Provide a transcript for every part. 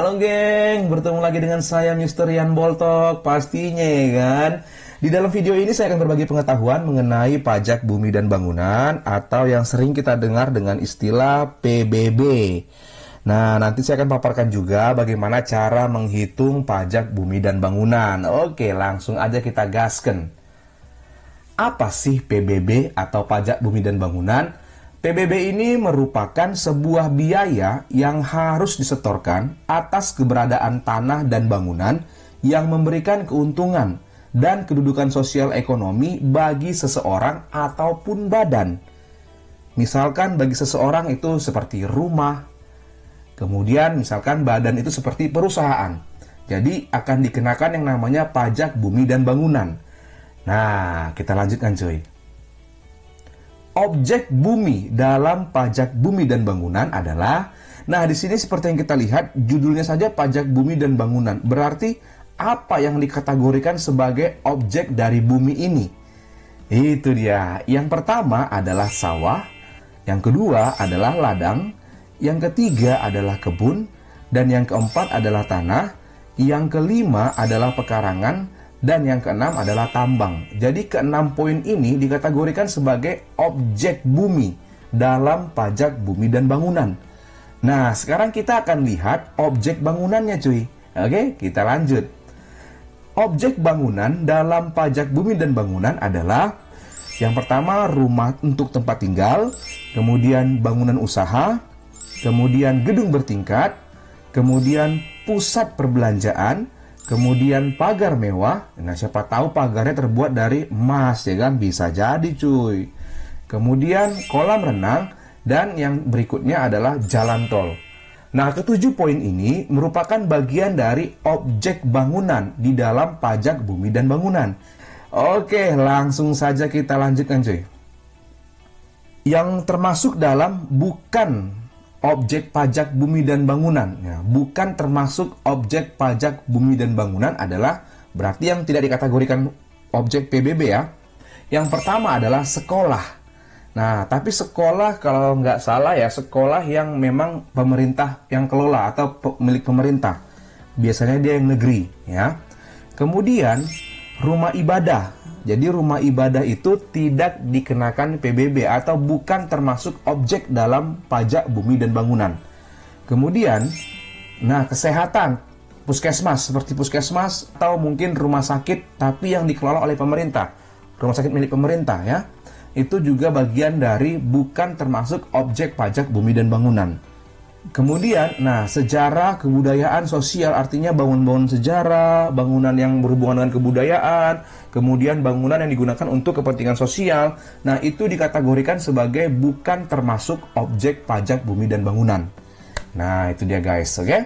Halo geng, bertemu lagi dengan saya Mr. Yan Boltok, pastinya ya kan. Di dalam video ini saya akan berbagi pengetahuan mengenai pajak bumi dan bangunan atau yang sering kita dengar dengan istilah PBB. Nah, nanti saya akan paparkan juga bagaimana cara menghitung pajak bumi dan bangunan. Oke, langsung aja kita gasken. Apa sih PBB atau pajak bumi dan bangunan? PBB ini merupakan sebuah biaya yang harus disetorkan atas keberadaan tanah dan bangunan yang memberikan keuntungan dan kedudukan sosial ekonomi bagi seseorang ataupun badan. Misalkan bagi seseorang itu seperti rumah, kemudian misalkan badan itu seperti perusahaan. Jadi akan dikenakan yang namanya pajak bumi dan bangunan. Nah, kita lanjutkan cuy. Objek bumi dalam pajak bumi dan bangunan adalah, nah di sini seperti yang kita lihat judulnya saja pajak bumi dan bangunan. Berarti apa yang dikategorikan sebagai objek dari bumi ini? Itu dia. Yang pertama adalah sawah, yang kedua adalah ladang, yang ketiga adalah kebun, dan yang keempat adalah tanah, yang kelima adalah pekarangan, dan yang keenam adalah tambang. Jadi keenam poin ini dikategorikan sebagai objek bumi dalam pajak bumi dan bangunan. Nah, sekarang kita akan lihat objek bangunannya cuy. Oke, kita lanjut. Objek bangunan dalam pajak bumi dan bangunan adalah yang pertama rumah untuk tempat tinggal, kemudian bangunan usaha, kemudian gedung bertingkat, kemudian pusat perbelanjaan, kemudian pagar mewah. Nah, siapa tahu pagarnya terbuat dari emas ya kan, bisa jadi cuy. Kemudian kolam renang, dan yang berikutnya adalah jalan tol. Nah, ketujuh poin ini merupakan bagian dari objek bangunan di dalam pajak bumi dan bangunan. Oke, langsung saja kita lanjutkan cuy. Yang termasuk dalam bukan objek pajak bumi dan bangunan, ya, bukan termasuk objek pajak bumi dan bangunan adalah berarti yang tidak dikategorikan objek PBB ya. Yang pertama adalah sekolah. Nah, tapi sekolah kalau nggak salah ya, sekolah yang memang pemerintah yang kelola atau milik pemerintah. Biasanya dia yang negeri ya. Kemudian rumah ibadah. Jadi rumah ibadah itu tidak dikenakan PBB atau bukan termasuk objek dalam pajak bumi dan bangunan. Kemudian, nah kesehatan, puskesmas, seperti puskesmas atau mungkin rumah sakit tapi yang dikelola oleh pemerintah. Rumah sakit milik pemerintah ya. Itu juga bagian dari bukan termasuk objek pajak bumi dan bangunan. Kemudian, nah sejarah, kebudayaan, sosial artinya bangunan-bangunan sejarah, bangunan yang berhubungan dengan kebudayaan, kemudian bangunan yang digunakan untuk kepentingan sosial. Nah, itu dikategorikan sebagai bukan termasuk objek pajak bumi dan bangunan. Nah, itu dia guys, oke?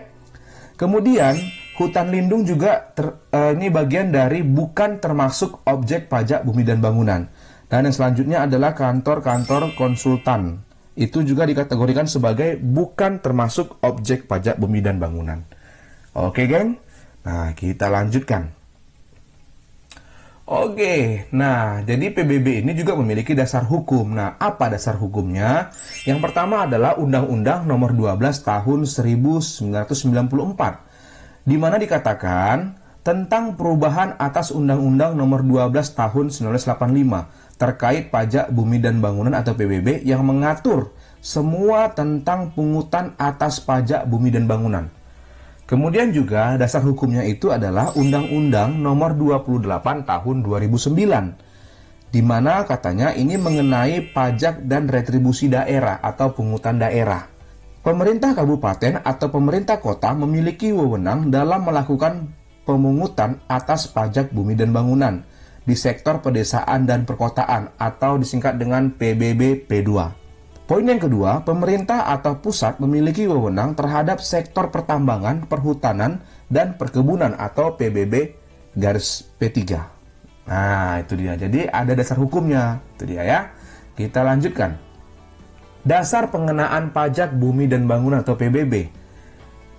Kemudian, hutan lindung juga ini bagian dari bukan termasuk objek pajak bumi dan bangunan. Dan yang selanjutnya adalah kantor-kantor konsultan. Itu juga dikategorikan sebagai bukan termasuk objek pajak bumi dan bangunan. Oke, geng? Nah, kita lanjutkan. Oke, nah, jadi PBB ini juga memiliki dasar hukum. Nah, apa dasar hukumnya? Yang pertama adalah Undang-Undang Nomor 12 Tahun 1994, di mana dikatakan tentang perubahan atas Undang-Undang Nomor 12 Tahun 1985 terkait pajak bumi dan bangunan atau PBB yang mengatur semua tentang pungutan atas pajak bumi dan bangunan. Kemudian juga dasar hukumnya itu adalah Undang-Undang Nomor 28 Tahun 2009, di mana katanya ini mengenai pajak dan retribusi daerah atau pungutan daerah. Pemerintah kabupaten atau pemerintah kota memiliki wewenang dalam melakukan pemungutan atas pajak bumi dan bangunan di sektor pedesaan dan perkotaan atau disingkat dengan PBB P2. Poin yang kedua, pemerintah atau pusat memiliki wewenang terhadap sektor pertambangan, perhutanan, dan perkebunan atau PBB garis P3. Nah, itu dia. Jadi ada dasar hukumnya. Itu dia ya. Kita lanjutkan. Dasar pengenaan pajak bumi dan bangunan atau PBB.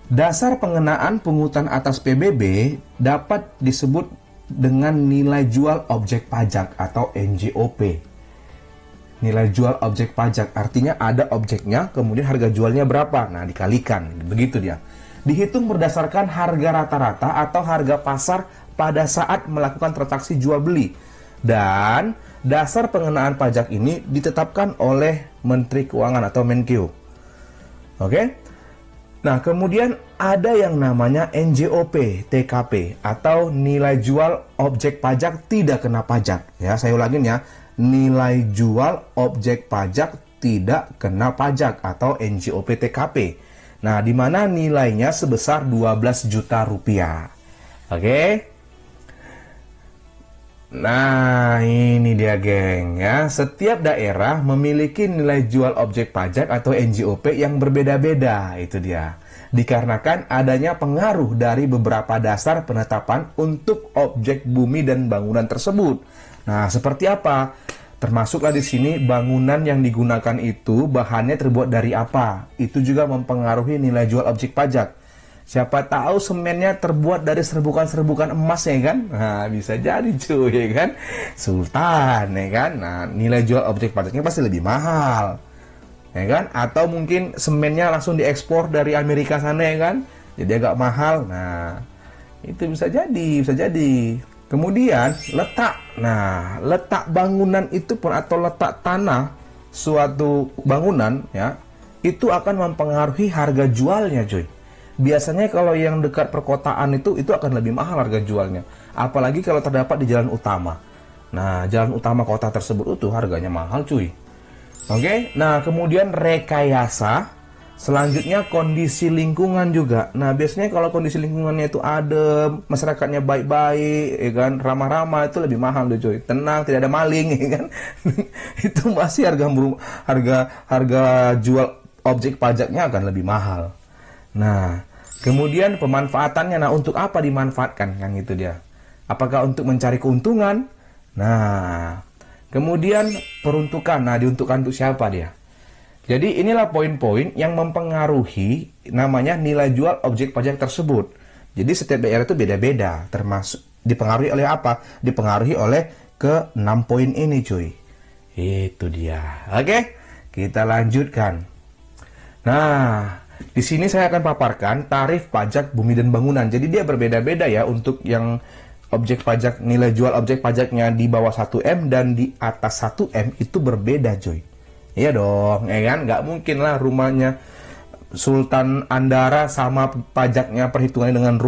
Dasar pengenaan pungutan atas PBB dapat disebut dengan nilai jual objek pajak atau NJOP. Nilai jual objek pajak artinya ada objeknya, kemudian harga jualnya berapa. Nah, dikalikan. Begitu dia. dihitung berdasarkan harga rata-rata atau harga pasar pada saat melakukan transaksi jual beli. Dan dasar pengenaan pajak ini ditetapkan oleh Menteri Keuangan atau Menkeu. Oke? Nah, kemudian ada yang namanya NJOP TKP atau nilai jual objek pajak tidak kena pajak. Ya, saya ulangin ya. Nilai jual objek pajak tidak kena pajak atau NJOP TKP. Nah, di mana nilainya sebesar 12 juta rupiah. Oke? Nah, ini dia geng ya. Setiap daerah memiliki nilai jual objek pajak atau NJOP yang berbeda-beda, itu dia. Dikarenakan adanya pengaruh dari beberapa dasar penetapan untuk objek bumi dan bangunan tersebut. Nah, seperti apa? Termasuklah di sini bangunan yang digunakan itu bahannya terbuat dari apa? Itu juga mempengaruhi nilai jual objek pajak. Siapa tahu semennya terbuat dari serbukan-serbukan emas ya kan? Nah, bisa jadi cuy ya kan? Sultan ya kan? Nah, nilai jual objek pajaknya pasti lebih mahal. Ya kan? Atau mungkin semennya langsung diekspor dari Amerika sana ya kan? Jadi agak mahal. Nah, itu bisa jadi, bisa jadi. Kemudian letak. Nah, letak bangunan itu pun atau letak tanah suatu bangunan ya, itu akan mempengaruhi harga jualnya cuy. Biasanya kalau yang dekat perkotaan itu akan lebih mahal harga jualnya. Apalagi kalau terdapat di jalan utama. Nah, jalan utama kota tersebut itu harganya mahal cuy. Oke, nah kemudian rekayasa. Selanjutnya kondisi lingkungan juga. Nah, biasanya kalau kondisi lingkungannya itu adem, masyarakatnya baik-baik, ya kan, ramah-ramah, itu lebih mahal tuh cuy. Tenang, tidak ada maling, ya kan. Itu masih harga jual objek pajaknya akan lebih mahal. Nah, kemudian pemanfaatannya. Nah, untuk apa dimanfaatkan? Kan itu dia. Apakah untuk mencari keuntungan? Nah, kemudian peruntukan. Nah, diuntukkan untuk siapa dia? Jadi inilah poin-poin yang mempengaruhi namanya nilai jual objek pajak tersebut. Jadi setiap daerah itu beda-beda, termasuk dipengaruhi oleh apa? Dipengaruhi oleh ke 6 poin ini cuy. Itu dia. Oke, kita lanjutkan. Nah, di sini saya akan paparkan tarif pajak bumi dan bangunan. Jadi dia berbeda-beda ya untuk yang objek pajak, nilai jual objek pajaknya di bawah 1M dan di atas 1M itu berbeda cuy. Iya dong, ya kan? Nggak mungkin lah rumahnya Sultan Andara sama pajaknya perhitungannya dengan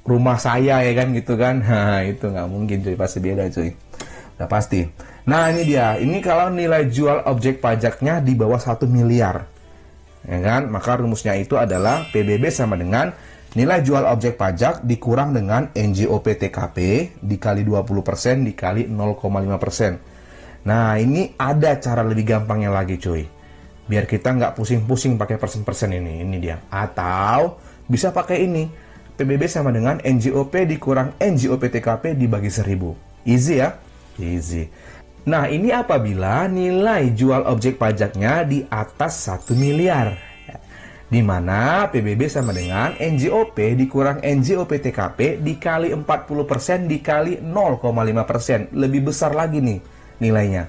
rumah saya ya kan gitu kan. Nah, itu nggak mungkin cuy, pasti beda cuy. Udah pasti. Nah, ini dia. Ini kalau nilai jual objek pajaknya di bawah 1 miliar. Ya kan? Maka rumusnya itu adalah PBB sama dengan nilai jual objek pajak dikurang dengan NJOP TKP dikali 20% dikali 0,5%. Nah, ini ada cara lebih gampangnya lagi cuy. Biar kita nggak pusing-pusing pakai persen-persen ini dia. Atau bisa pakai ini. PBB sama dengan NJOP dikurang NJOP TKP dibagi 1000. Easy ya? Easy. Nah, ini apabila nilai jual objek pajaknya di atas 1 miliar. Di mana PBB sama dengan NJOP dikurang NJOP TKP dikali 40% dikali 0,5%. Lebih besar lagi nih nilainya.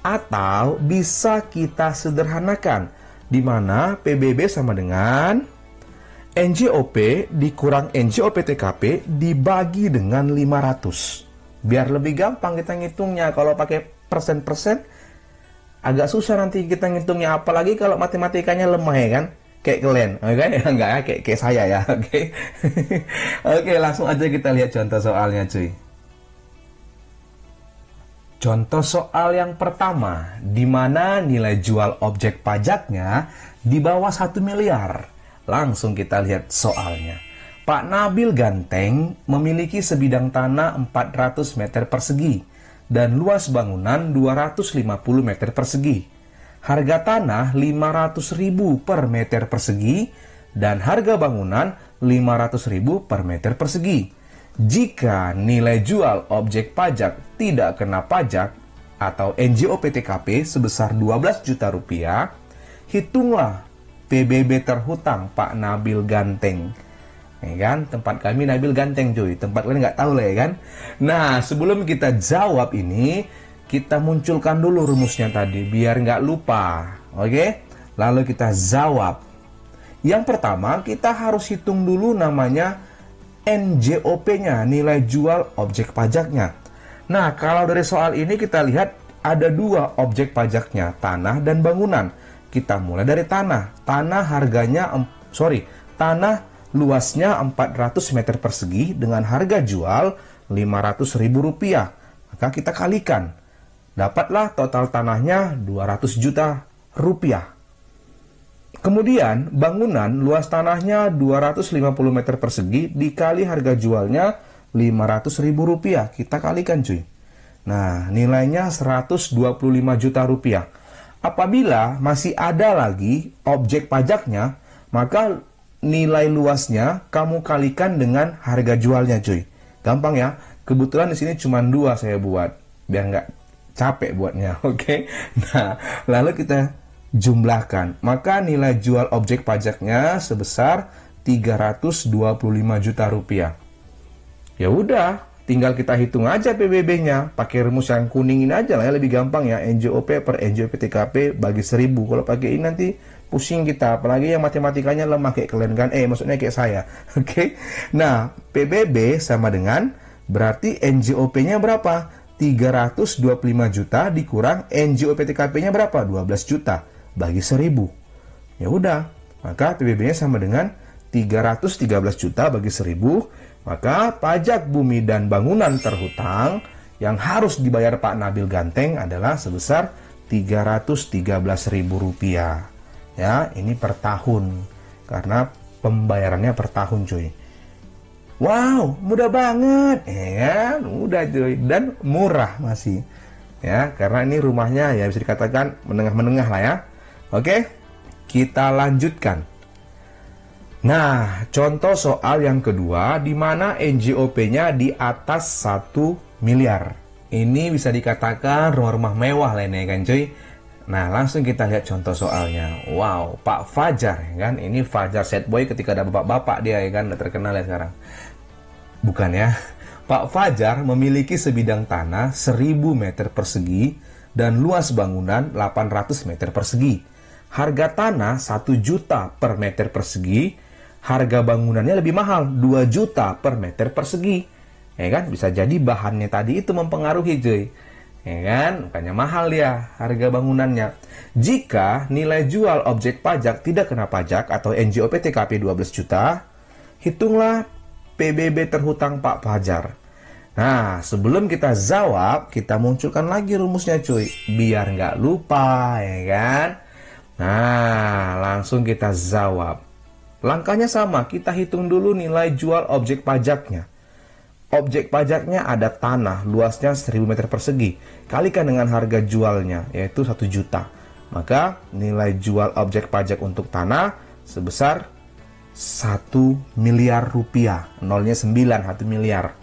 Atau bisa kita sederhanakan, di mana PBB sama dengan NJOP dikurang NJOP TKP dibagi dengan 500. Biar lebih gampang kita ngitungnya. Kalau pakai persen-persen agak susah nanti kita ngitungnya, apalagi kalau matematikanya lemah ya kan. Kayak kalian, oke? Okay? Enggak ya, kayak saya ya, oke? Okay? Oke, langsung aja kita lihat contoh soalnya cuy. Contoh soal yang pertama, di mana nilai jual objek pajaknya di bawah 1 miliar. Langsung kita lihat soalnya. Pak Nabil Ganteng memiliki sebidang tanah 400 meter persegi dan luas bangunan 250 meter persegi. Harga tanah 500.000 per meter persegi dan harga bangunan 500.000 per meter persegi. Jika nilai jual objek pajak tidak kena pajak atau NJOP TKP sebesar 12 juta rupiah, hitunglah PBB terhutang Pak Nabil Ganteng. Ya kan? Tempat kami Nabil Ganteng cuy, tempat kalian nggak tahu lah ya kan. Nah, sebelum kita jawab ini, kita munculkan dulu rumusnya tadi biar nggak lupa. Oke? Lalu kita jawab. Yang pertama, kita harus hitung dulu namanya NJOP-nya, nilai jual objek pajaknya. Nah, kalau dari soal ini kita lihat ada dua objek pajaknya, tanah dan bangunan. Kita mulai dari tanah. Tanah luasnya 400 meter persegi dengan harga jual Rp500.000. Maka kita kalikan. Dapatlah total tanahnya 200 juta rupiah. Kemudian bangunan luas tanahnya 250 meter persegi dikali harga jualnya Rp500.000. Kita kalikan cuy. Nah, nilainya 125 juta rupiah. Apabila masih ada lagi objek pajaknya, maka nilai luasnya kamu kalikan dengan harga jualnya cuy. Gampang ya. Kebetulan di sini cuma 2 saya buat biar nggak capek buatnya. Oke. Nah, lalu kita jumlahkan. Maka nilai jual objek pajaknya sebesar 325 juta rupiah. Ya udah, tinggal kita hitung aja PBB-nya. Pakai rumus yang kuning ini aja lah ya, lebih gampang ya. NJOP per NJOP TKP bagi 1000. Kalau pakai ini nanti pusing kita. Apalagi yang matematikanya lemah kayak kalian kan. Maksudnya kayak saya. Oke. Nah, PBB sama dengan berarti NJOP-nya berapa? 325 juta dikurang NJOP TKP-nya berapa? 12 juta bagi 1000. Ya udah, maka PBB-nya sama dengan 313 juta bagi 1000. Maka pajak bumi dan bangunan terhutang yang harus dibayar Pak Nabil Ganteng adalah sebesar Rp313.000. Ya, ini per tahun. Karena pembayarannya per tahun cuy. Wow, mudah banget. Ya, mudah cuy. Dan murah masih. Ya, karena ini rumahnya ya bisa dikatakan menengah-menengah lah ya. Oke, kita lanjutkan. Nah, contoh soal yang kedua, di mana NJOP-nya di atas 1 miliar. Ini bisa dikatakan rumah-rumah mewah lah ini kan cuy. Nah, langsung kita lihat contoh soalnya. Wow, Pak Fajar ya kan. Ini Fajar Sad Boy ketika ada bapak-bapak dia ya kan. Udah terkenal ya sekarang. Bukan ya. Pak Fajar memiliki sebidang tanah 1000 meter persegi dan luas bangunan 800 meter persegi. Harga tanah 1 juta per meter persegi, harga bangunannya lebih mahal, 2 juta per meter persegi. Ya kan? Bisa jadi bahannya tadi itu mempengaruhi cuy. Ya kan? Makanya mahal ya harga bangunannya. Jika nilai jual objek pajak tidak kena pajak atau NJOP TKP 12 juta, hitunglah PBB terhutang Pak Fajar. Nah, sebelum kita jawab, kita munculkan lagi rumusnya cuy. Biar nggak lupa, ya kan? Nah, langsung kita jawab. Langkahnya sama, kita hitung dulu nilai jual objek pajaknya. Objek pajaknya ada tanah, luasnya 1000 meter persegi. Kalikan dengan harga jualnya, yaitu 1 juta. Maka nilai jual objek pajak untuk tanah sebesar 1 miliar rupiah. Nolnya 9, 1 miliar.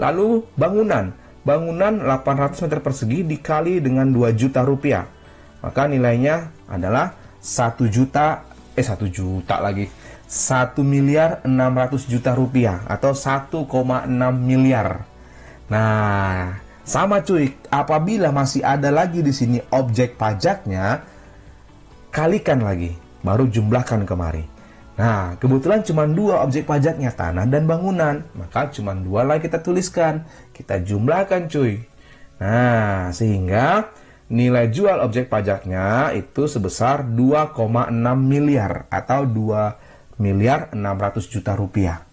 Lalu bangunan 800 meter persegi dikali dengan 2 juta rupiah. Maka nilainya adalah 1 miliar 600 juta rupiah atau 1,6 miliar. Nah, sama cuy, apabila masih ada lagi di sini objek pajaknya, kalikan lagi, baru jumlahkan kemari. Nah, kebetulan cuma 2 objek pajaknya, tanah dan bangunan. Maka cuma 2 lagi kita tuliskan. Kita jumlahkan cuy. Nah, sehingga nilai jual objek pajaknya itu sebesar 2,6 miliar atau 2 miliar 600 juta rupiah.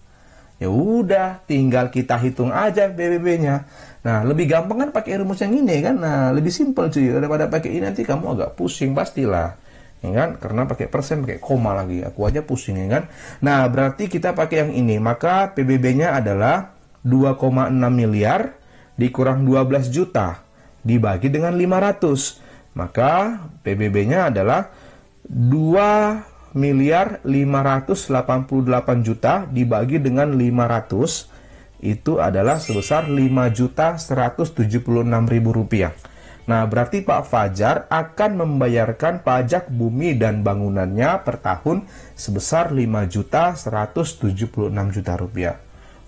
Ya udah, tinggal kita hitung aja PBB-nya. Nah, lebih gampang kan pakai rumus yang ini kan. Nah, lebih simpel cuy. Daripada pakai ini nanti kamu agak pusing pastilah. Ya kan? Karena pakai persen, pakai koma lagi. Aku aja pusing ya kan. Nah, berarti kita pakai yang ini. Maka PBB-nya adalah 2,6 miliar dikurang 12 juta dibagi dengan 500. Maka PBB-nya adalah 2 miliar 588 juta dibagi dengan 500. Itu adalah sebesar 5.176.000 rupiah. Nah, berarti Pak Fajar akan membayarkan pajak bumi dan bangunannya per tahun sebesar 5.176 juta rupiah.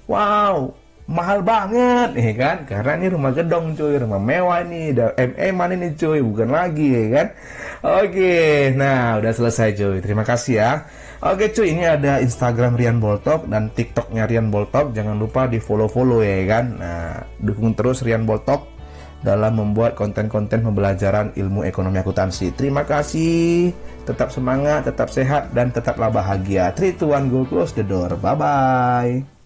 Wow, mahal banget, ya kan? Karena ini rumah gedong cuy, rumah mewah nih, MM-an ini cuy, bukan lagi, ya kan? Oke, nah udah selesai cuy, terima kasih ya. Oke cuy, ini ada Instagram Rian Boltok dan TikToknya Rian Boltok, jangan lupa di follow-follow ya kan. Nah, dukung terus Rian Boltok dalam membuat konten-konten pembelajaran ilmu ekonomi akuntansi. Terima kasih, tetap semangat, tetap sehat, dan tetaplah bahagia. 3, 2, 1, go close the door. Bye-bye.